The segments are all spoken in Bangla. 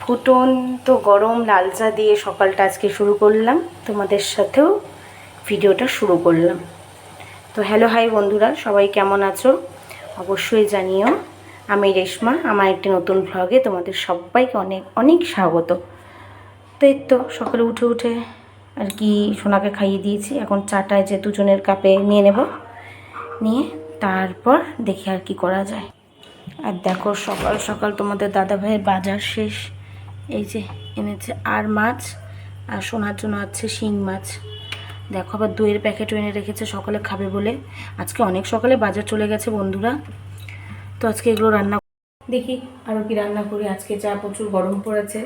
ফুটন্ত গরম লাল চা দিয়ে সকালটা আজকে শুরু করলাম, তোমাদের সাথেও ভিডিওটা শুরু করলাম। তো হ্যালো হাই বন্ধুরা, সবাই কেমন আছো অবশ্যই জানিও। আমি রেশমা, আমার একটি নতুন ভ্লগে তোমাদের সবাইকে অনেক অনেক স্বাগত। তো এই তো সকালে উঠে আর কি সোনাকে খাইয়ে দিয়েছি। এখন চাটায় যে দুজনের কাপে নিয়ে নেব, নিয়ে তারপর দেখি আর কি করা যায়। আর দেখো সকাল সকাল তোমাদের দাদা ভাইয়ের বাজার শেষ। এই যে এনেছে আর মাছ, আর সোনার জন্য আছে শিং মাছ। দেখো আবার দইয়ের প্যাকেটও এনে রেখেছে সকালে খাবে বলে। আজকে অনেক সকালে বাজার চলে গেছে বন্ধুরা। তো আজকে এগুলো রান্না দেখি আরও কি রান্না করি। আজকে যা প্রচুর গরম পড়েছে,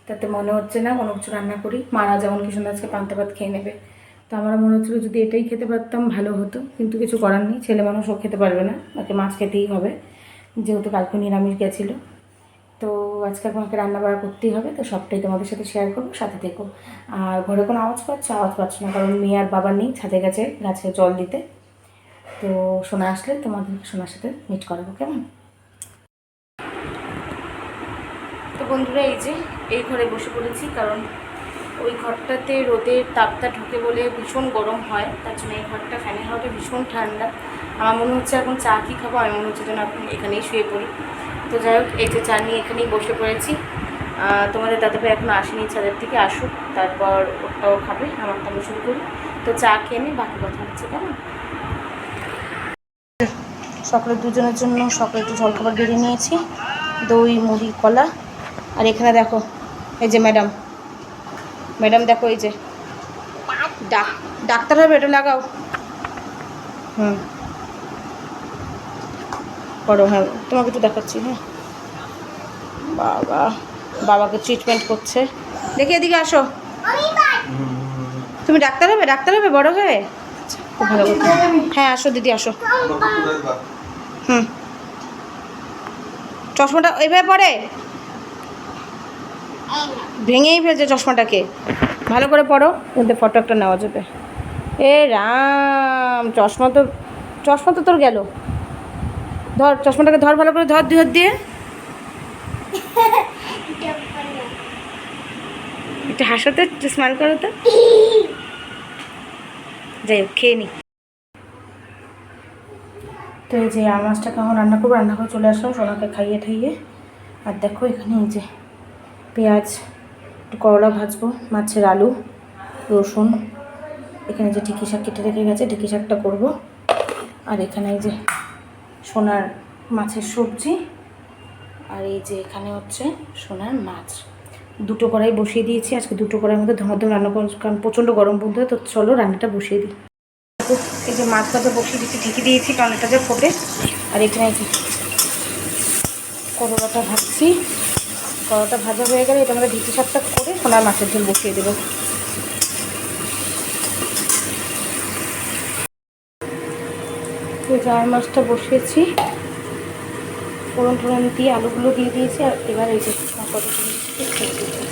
তাতে মনে হচ্ছে না কোনো কিছু রান্না করি। মারা যেমন কি সুন্দর আজকে পান্তা ভাত খেয়ে নেবে, তো আমার মনে হচ্ছিলো যদি এটাই খেতে পারতাম ভালো হতো, কিন্তু কিছু করার নেই। ছেলে মানুষও খেতে পারবে না, তাকে মাছ খেতেই হবে, যেহেতু কালকে নিরামিষ গেছিলো। তো আজকে আমাকে রান্না বাড়া করতেই হবে, তো সবটাই তোমাদের সাথে শেয়ার করবো, সাথে থেকো। আর ঘরে কোনো আওয়াজ পাচ্ছ না, কারণ মেয়ে আর বাবা নেই, ছাদে গেছে গাছে জল দিতে। তো সোনা আসলে তোমাদের সোনার সাথে মিট করাবো, কেমন? তো বন্ধুরা এই যে এই ঘরে বসে পড়েছি, কারণ ওই ঘরটাতে রোদের তাপটা ঢুকে বলে ভীষণ গরম হয়, তার জন্য এই ঘরটা ফ্যানের হাওয়াটা ভীষণ ঠান্ডা। আমার মনে হচ্ছে এখন চা কী খাবো, আমি মনে হচ্ছে যেন এখন এখানেই শুয়ে পড়ি। তো যাই হোক, এই যে চা নিয়ে এখানেই বসে পড়েছি। তোমাদের দাদাভাই এখনও আসেনি, ছাদের থেকে আসুক তারপর ওটাও খাবে, আমারটা আমি শুরু করি। তো চা খেয়ে নিয়ে বাকি কথা হচ্ছে, কেমন? সকালে দুজনের জন্য সকালে একটু জলখাবার বেরিয়ে নিয়েছি, দই মুড়ি কলা। আর এখানে দেখো এই যে ম্যাডাম দেখো, এই যে ডাক্তার হবে, এটা লাগাও। করো, হ্যাঁ তোমাকে একটু দেখাচ্ছি। হ্যাঁ, বাবাকে ট্রিটমেন্ট করছে। দেখি এদিকে আসো। তুমি ডাক্তার হবে বড় হয়ে? খুব ভালো কথা। হ্যাঁ আসো দিদি, আসো। চশমাটা এইভাবে পড়ে, ভেঙেই ফেলছে চশমাটাকে। ভালো করে পড়ো, কিন্তু ফটো একটা নেওয়া যাবে। এ রাম, চশমা তো তোর গেল। ধর চশমাটাকে, ধর ভালো করে, ধর দুই হাত দিয়ে। একটু হাসো তো, একটু স্মাইল করো তো। যাই হোক, খেয়ে নি। তো এই যে আর মাছটা কেমন রান্না করবো, রান্না করে চলে আসলাম সোনাকে খাইয়ে ঠাইয়ে। আর দেখো এখানে এই যে পেঁয়াজ, একটু করলা ভাজবো, মাছের আলু, রসুন, এখানে যে ঢেঁকি শাক কেটে রেখে গেছে, ঢেঁকি শাকটা করবো। আর এখানে এই যে সোনার মাছের সবজি, আর এই যে এখানে হচ্ছে সোনার মাছ। দুটো কড়াই বসিয়ে দিয়েছি, আজকে দুটো কড়াইয়ের মধ্যে ধমাধম রান্না করবো, কারণ প্রচণ্ড গরম বন্ধু। তো চলো রান্নাটা বসিয়ে দিই। এই যে মাছ ভাজা বসিয়ে দিচ্ছি, ঢেকে দিয়েছি কারণ এটা যে ফোটে। আর এখানে করলাটা ভাজছি, করলাটা ভাজা হয়ে গেলে এটা আমরা ঢেঁকি শাকটা করে সোনার মাছের ঝোল বসিয়ে দেবো। আর মাছটা বসিয়েছি, ফোড়ন টোড়ন দিয়ে আলুগুলো দিয়ে দিয়েছি। আর এবার এই যে মশলাটা ছেড়ে দিয়েছি।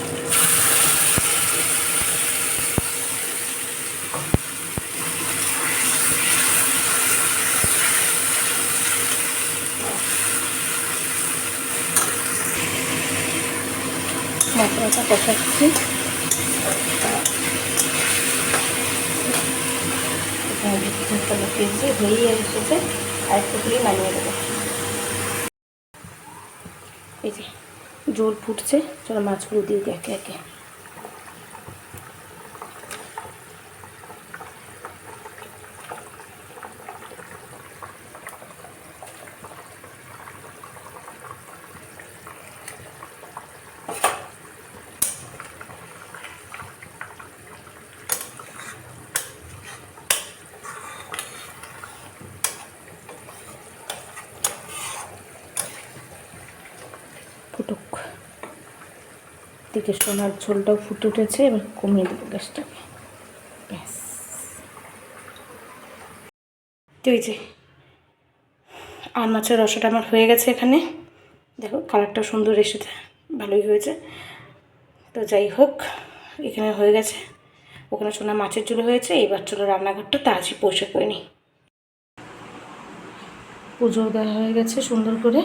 মশলাটা কষাচ্ছি, দিয়েছি, হয়েই এসেছে। আর একটু দিয়ে নামিয়ে দেবো। এই যে জল ফুটছে, চলো মাছগুলো দিয়ে দিই একে একে। ফুটুক, দিকে সোনার ঝোলটাও ফুটে উঠেছে, এবার কমিয়ে দেবো গ্যাসটাকে, ব্যাস। তো এই যে আর মাছের রসাটা আমার হয়ে গেছে। এখানে দেখো কালারটা সুন্দর এসেছে, ভালোই হয়েছে। তো যাই হোক, এখানে হয়ে গেছে, ওখানে সোনা মাছের ঝোল হয়েছে। এবার চলো রান্নাঘরটা তাড়াতাড়ি পরিষ্কার করে নিই। পুজো দেওয়া হয়ে গেছে সুন্দর করে।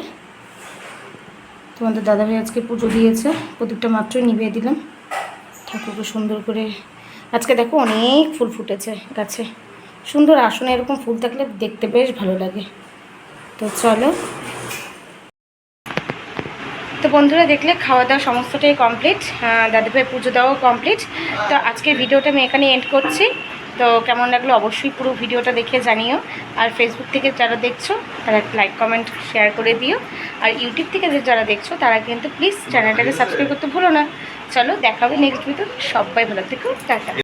তোমাদের দাদাভাই আজকে পুজো দিয়েছে, প্রদীপটা মাত্রই নিভিয়ে দিলাম। ঠাকুরকে সুন্দর করে আজকে দেখো অনেক ফুল ফুটেছে গাছে, সুন্দর আসনে এরকম ফুল থাকলে দেখতে বেশ ভালো লাগে। তো চলো, তো বন্ধুরা দেখলে খাওয়া দাওয়া সমস্তটাই কমপ্লিট, দাদাভাই পুজো দেওয়াও কমপ্লিট। তো আজকের ভিডিওটা আমি এখানে এন্ড করছি। তো কেমন লাগলো অবশ্যই পুরো ভিডিওটা দেখে জানিও। আর ফেসবুক থেকে যারা দেখছো তারা লাইক কমেন্ট শেয়ার করে দিও। আর ইউটিউব থেকে যারা দেখছো তারা কিন্তু প্লিজ চ্যানেলটাকে সাবস্ক্রাইব করতে ভুলো না। চলো দেখা হবে নেক্সট ভিডিও। সবাই ভালো থেকো, টাটা।